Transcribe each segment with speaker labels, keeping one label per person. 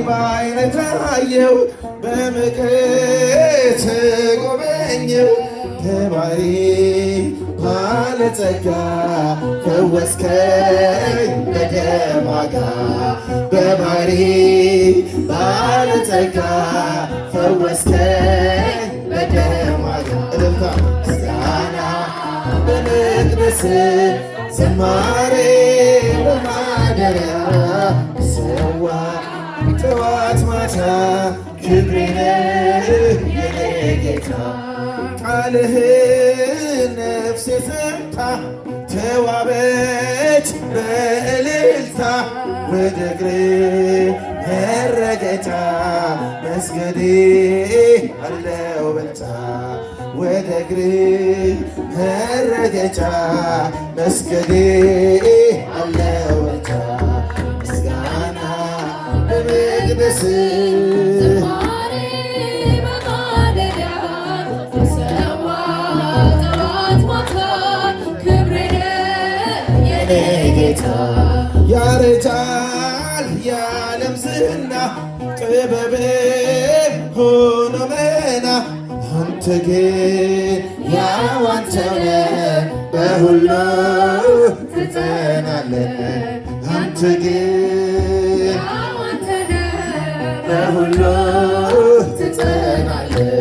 Speaker 1: በዓይኔ ታየው በምክር ጎበኘው ከባሕሪ ባለጸጋ ፈወስከኝ በደም ዋጋ በባሕሪ ባለጸጋ ፈወስከኝ በደም ዋጋ እልልታ ምስጋና በመቅደስ ዝማሬ በማደሪያ ሰዋ ጠዋት ማታ ክብሬ ነህ የኔ ጌታ ቃልህን ነፍሴ ሰምታ ተዋበች በእልልታ ወደ እግርህ መረገጫ መስገዴ አለው በልታ ወደ እግርህ መረገጫ መስገዴ አለው በልታ ምስጋና በመቅደስህ ያረጃል የዓለም ዝና ጥበብም ሆኖ መና አንተ ግን ያው አንተው ነህ በሁሉ ትጸናለህ አንተ ግን ያው አንተ ነህ በሁሉ ትጸናለህ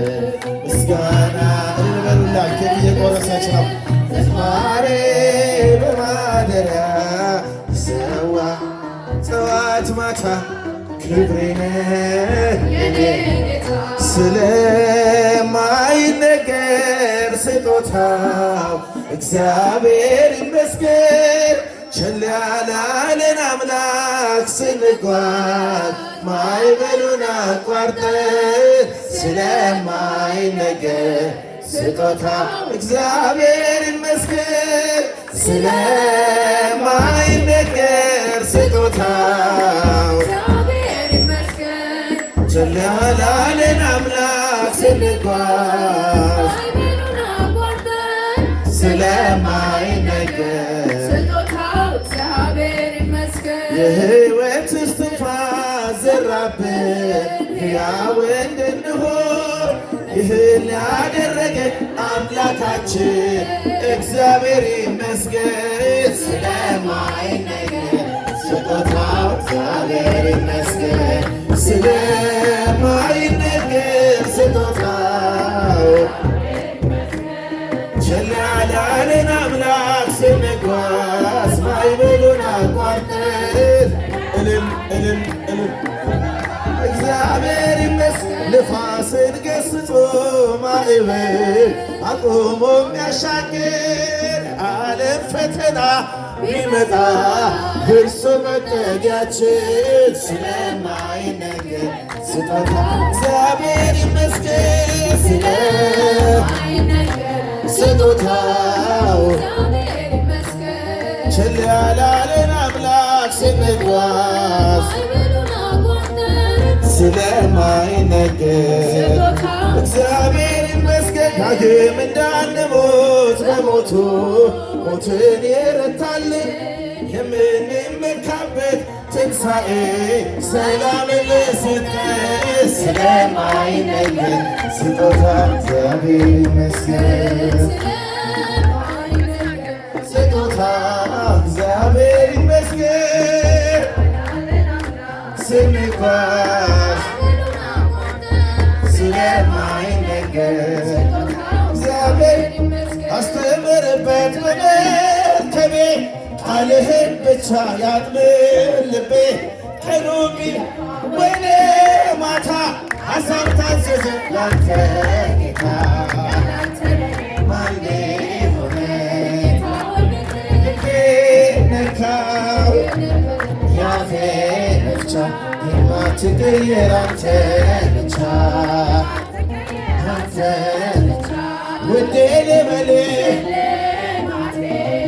Speaker 1: ምስጋና እልበሉላችሁ እየቆረሰች ነው ዝማሬ በማደሪያ ሰዋ ጠዋት ማታ ክብሬ ነህ ስለማይነገር ስጦታው እግዚአብሔር ይመስገን ቸል ያላለን አምላክ ስንጓዝ ማዕበሉን አቋርጠን ስለማይነገር ስጦታ እግዚአብሔር ይመስገን ስለማይነገር ስጦታው ቸል ያላለን አምላክ ስንጓዝ ስለማይነገር የሕይወት እስትንፋስ ዘራብን ሕያው እንድንሆን ይህን ያደረገ አምላካችን እግዚአብሔር ይመስገን ስለማይነገር ስጦታው እግዚአብሔር ይመስገን ስለማይነገር ስጦታው ቸል ያላለን አምላክ ስንጓዝ ማዕበሉን አቋርጠን እልል እልል እልል እግዚአብሔር ይመስገን ንፋስን ገስጾ ማዕበል አቁሞ የሚያሻግር ዓለም ፈተና ቢመጣ እርሱ መጠጊያችን ስለማይነገር ስጦታ እግዚአብሔር ይመስገን ስለማይነገር ስጦታው ቸል ያላለን አምላክ ስንጓዝ ስለማይነገር እግዚአብሔር ይመስገን ዳግም እንዳንሞት በሞቱ ሞትን የረታልን የምንመካበት ትንሣኤ ሰላምን ለሰጠን ስለማይነገር ስጦታ እግዚአብሔር ይመስገን ስጦታ እግዚአብሔር ይመስገን ስንጓዝ ስለማይነገር እግዚአብሔር አስተምርበት በመርከቤ ቃልህን ብቻ ያጥምር ልቤ ቀኑ ቢል ወይኔ ማታ ሐሳብ ታዘዘ ላንተ ጌታ ማን ሆነ ልቤ ነካው ያፌ ብቻ የማትቀየር አንተ ብቻ አንተ ብቻ ውዴ ልበልህ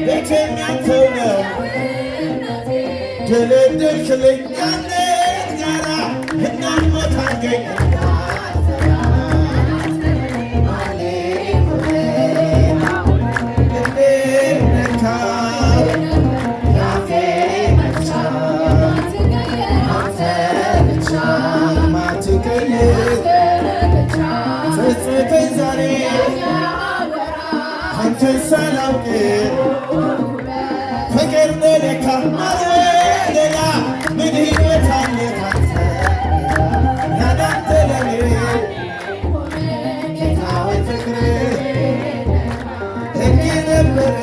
Speaker 1: ቤቴም ያንተው ነው ደለደልክልኝ ያንን ጋራ እናሞት አገኝ
Speaker 2: Shine.
Speaker 1: አስጽፈኝ ዛሬ አንተን ሳላውቅ ፍቅር ነው ለካ ሌላ ምን ሕይወት አለ ካንተ ያዳንተ ለኔ ጌታ ሆይ ፍቅር ሕግ ነበር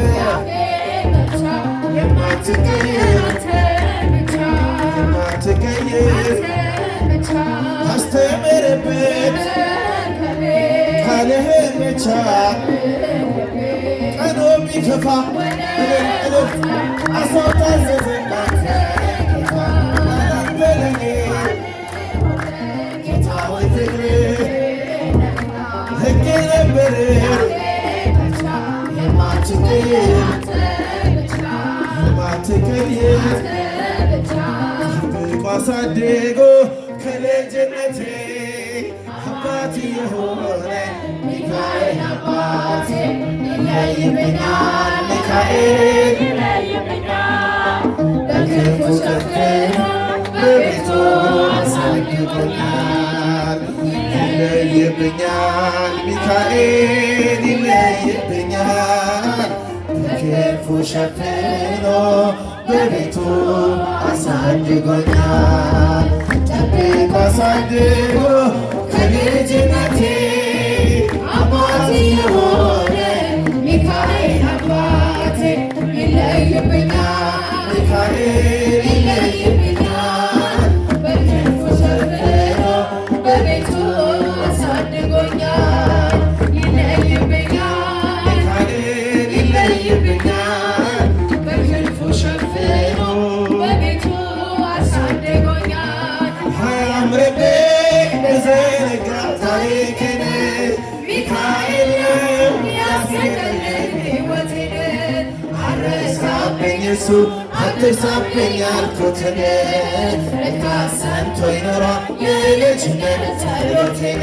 Speaker 1: የማትቀይር አስተምርበት ቃልህን ብቻ ቀኑ ቢከፋ አሳው ታዘዘላት ላንተ ለኔ ጌታ ሆይ ፍቅር ሕግ ነበር የማትቀይር ጠብቆ አሳድጎ ከልጅነቴ አባት የሆነ ሚካኤል አባቴ ይለይብኛል ሚካኤል በክፉ ሸፍኖ በቤቱ አሳድጎኛል። ይለይብኛል ሚካኤል ይለይብኛል በክፉ ሸፍኖ በቤቱ አሳድጎኛል። ጠብቆ አሳድጎ ከልጅነቴ አባቴ የሆነ ሚካኤል አባቴ ይለይብኛል ሚካኤል ይለይብኛል በክንፉ ሸፍኖ በቤቱ አሳድጎኛል። ይለይብኛል ሚካኤል ይለይብኛል በክንፉ ሸፍኖ በቤቱ አሳድጎኛል። አያምርብኝ በዘነጋ ታሪክን ሚካኤል ነው ያስገደለኝ ሕይወቴን አረሳብኝ እሱ አትርሳብኝ ያልኩትን ለካስ ሰምቶኝ ኖሯል የልጅነት ጸሎቴን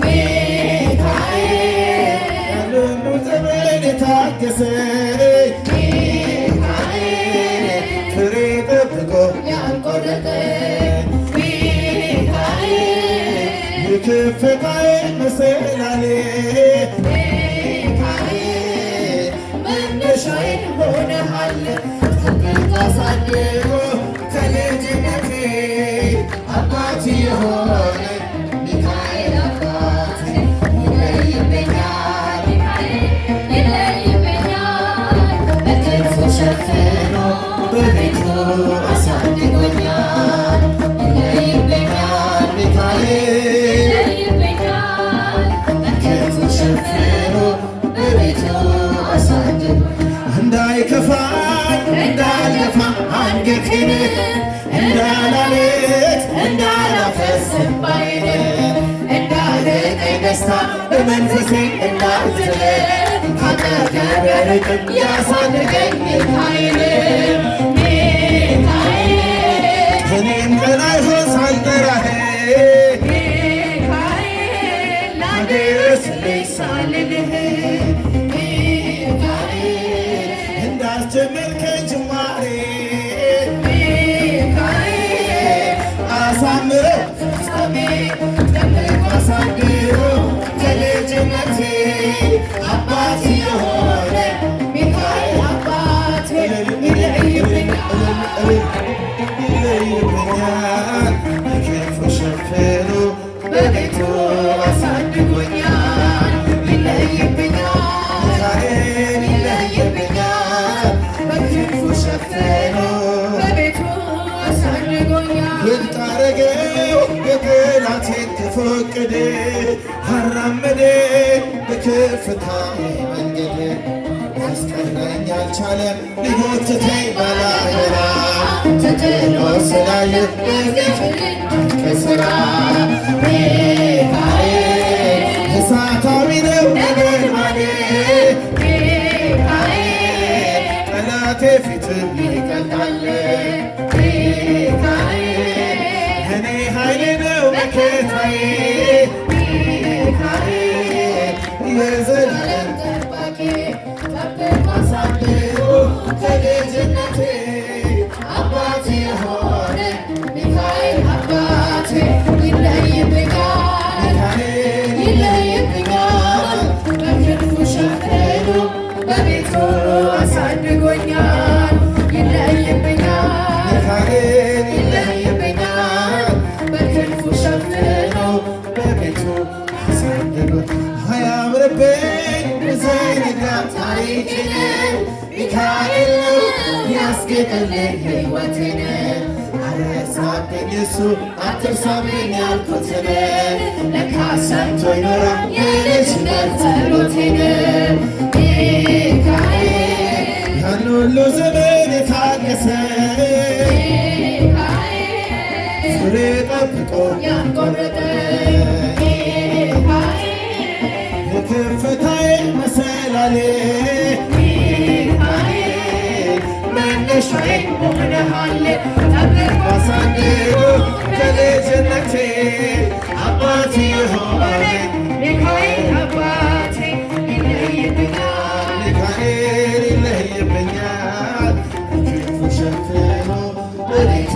Speaker 1: ሚካኤል ያለሁሉ ዘመን የታገሰኝ ሚካኤል ፍሬ ጠብቆ ያልቆረጠኝ ሚካኤል የከፍታዬ መሰላሌ ሚካኤል መነሻዬ ሆነሃል። ጠብቆ አሳድጎ ከልጅነቴ አባቴ የሆነ ሚካኤል አባቴ ይለይብኛል በክንፉ ሸፍኖ በቤቱ አሳድጎኛል። ይለይብኛል ሚካኤል በክንፉ ሸፍኖ በቤቱ አሳድጎኛል። እንዳይከፋኝ እንዳልከፋ አንገቴን እንዳላለት እንዳላፈስ እንባዬን እንዳልቀኝ ደስታ በመንፈሴ እንዳልጥል ካጠገቤ ርቅም ያሳድገኝ ሚካኤል እኔም ቀን አይሆን ሳልጠራህ ሚካኤል ላድርስልኝ ሳልልህ እንዳስጀመርከኝ ጅማሬ ሚካኤል አሳምረው ፍጻሜ ጠብቆ አሳድጎ ከልጅነቴ አባቴ የሆነ ሚካኤል አባቴ ይለይብኛል በክንፉ ሸፍኖ በቤቱ አሳድጎኛል። ይለይብኛል ሚካኤል ይለይብኛል በክንፉ ሸፍኖ በቤቱ አሳድጎኛል። ውድቅ አረገው የጠላቴን ክፉ ዕቅድ አራመደኝ በከፍታዬ መንገድ ያስቀረኝ አልቻለም ሊጎትተኝ ባላደራ ተጥሎ ስላየ ከስራ ሚካኤል እሳታዊ ነው ነበልባሌ ሚካኤል ጠላቴ ፊትም ይቀልጣል ሚካኤል እኔ ኃይሌ ነው መከታዬ ሚካኤል የዘላለም ጠባቂ ጠብቆ አሳድጎ ከልጅነቴ አባቴ የሆነ ሚካኤል አባቴ ይለይብኛል አለብኝ ብዘነጋ ታሪኬን ሚካኤል ነው ያስጌጠልኝ ሕይወቴን አረሳብኝ እሱ አትርሳብኝ ያልኩትን ለካ ሰምቶ ይኖራል የልጅነት ጸሎቴን ሚካኤል ያን ሁሉ ዘመን የታገሰኝ ፍሬ ጠብቆ ያልቆረጠኝ የከፍታዬ መሰላሌ ሚካኤል መነሻዬ ሆነሃል ጠብቆ አሳድጎ ከልጅነቴ አባቴ የሆነኝ ሚካኤል አባቴ ይለይብኛል ሚካኤል ይለይብኛል ክንፉ ሸፍኖ በቤቱ